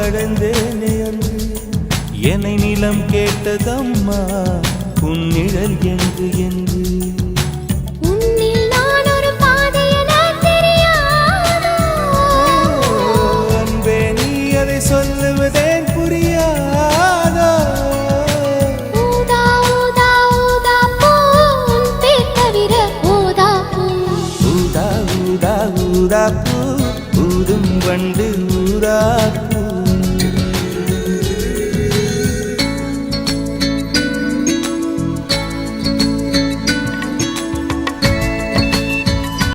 அடைந்தேனே அன்று என்னை நிலம் கேட்டதம்மா உன் நிழல் எங்கு என்று சொல்லுவதேன் புரியாதோ ஊதா ஊதா ஊதா பூ பேர் தவிர ஊதா பூ ஊதா ஊதா ஊதா பூ ஊதும் வண்டு ஊதா பூ